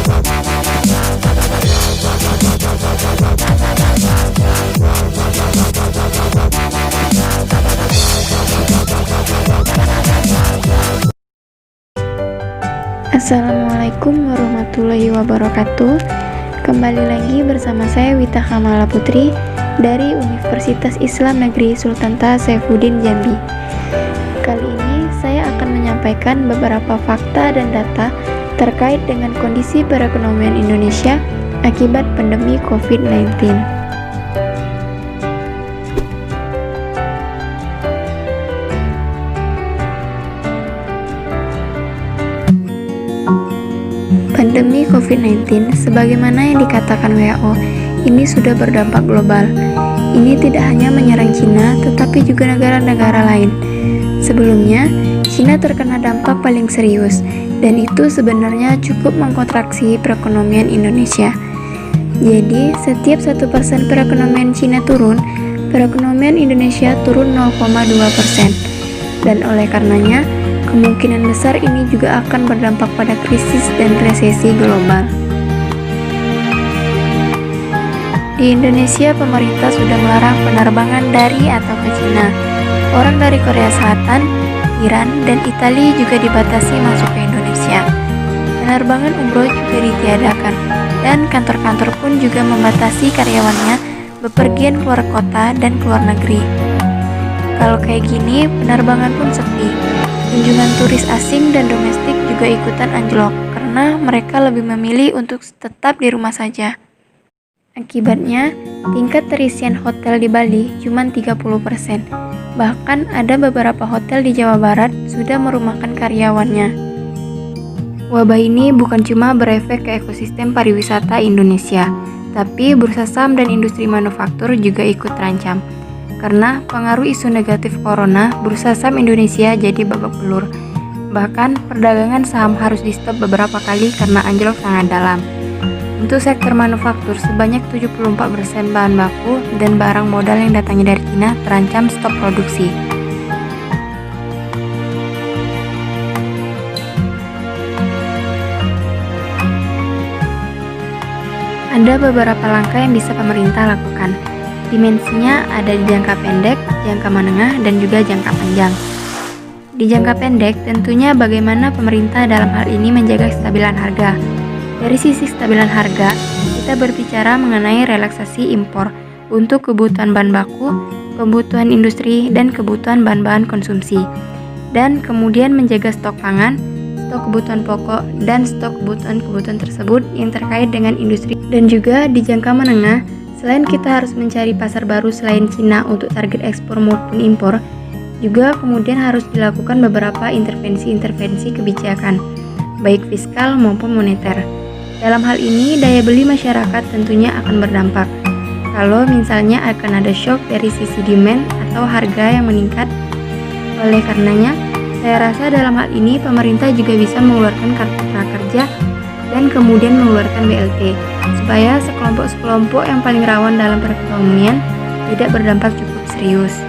Assalamualaikum warahmatullahi wabarakatuh. Kembali lagi bersama saya Wita Kamala Putri dari Universitas Islam Negeri Sultan Taha Saifuddin Jambi. Kali ini saya akan menyampaikan beberapa fakta dan data terkait dengan kondisi perekonomian Indonesia akibat pandemi COVID-19. Pandemi COVID-19, sebagaimana yang dikatakan WHO, ini sudah berdampak global. Ini tidak hanya menyerang Cina, tetapi juga negara-negara lain. Sebelumnya, Cina terkena dampak paling serius, dan itu sebenarnya cukup mengkontraksi perekonomian Indonesia. Jadi, setiap 1% perekonomian Cina turun, perekonomian Indonesia turun 0,2%. Dan oleh karenanya, kemungkinan besar ini juga akan berdampak pada krisis dan resesi global. Di Indonesia, pemerintah sudah melarang penerbangan dari atau ke Cina. Orang dari Korea Selatan, Iran, dan Italia juga dibatasi masuk ke Indonesia. Penerbangan umroh juga ditiadakan, dan kantor-kantor pun juga membatasi karyawannya bepergian keluar kota dan keluar negeri. Kalau kayak gini, penerbangan pun sepi. Kunjungan turis asing dan domestik juga ikutan anjlok karena mereka lebih memilih untuk tetap di rumah saja. Akibatnya, tingkat terisian hotel di Bali cuma 30%. Bahkan ada beberapa hotel di Jawa Barat sudah merumahkan karyawannya. Wabah ini bukan cuma berefek ke ekosistem pariwisata Indonesia, tapi bursa saham dan industri manufaktur juga ikut terancam. Karena pengaruh isu negatif corona, bursa saham Indonesia jadi babak belur. Bahkan, perdagangan saham harus di-stop beberapa kali karena anjlok sangat dalam. Untuk sektor manufaktur, sebanyak 74% bahan baku dan barang modal yang datangnya dari Cina terancam stop produksi. Ada beberapa langkah yang bisa pemerintah lakukan. Dimensinya ada di jangka pendek, jangka menengah, dan juga jangka panjang. Di jangka pendek, tentunya bagaimana pemerintah dalam hal ini menjaga kestabilan harga. Dari sisi kestabilan harga, kita berbicara mengenai relaksasi impor untuk kebutuhan bahan baku, kebutuhan industri, dan kebutuhan bahan-bahan konsumsi. Dan kemudian menjaga stok pangan, stok kebutuhan pokok, dan stok kebutuhan-kebutuhan tersebut yang terkait dengan industri. Dan juga di jangka menengah, selain kita harus mencari pasar baru selain Cina untuk target ekspor maupun impor, juga kemudian harus dilakukan beberapa intervensi-intervensi kebijakan, baik fiskal maupun moneter. Dalam hal ini, daya beli masyarakat tentunya akan berdampak. Kalau misalnya akan ada shock dari sisi demand atau harga yang meningkat. Oleh karenanya, saya rasa dalam hal ini pemerintah juga bisa mengeluarkan kartu prakerja dan kemudian mengeluarkan BLT, supaya sekelompok-sekelompok yang paling rawan dalam perekonomian tidak berdampak cukup serius.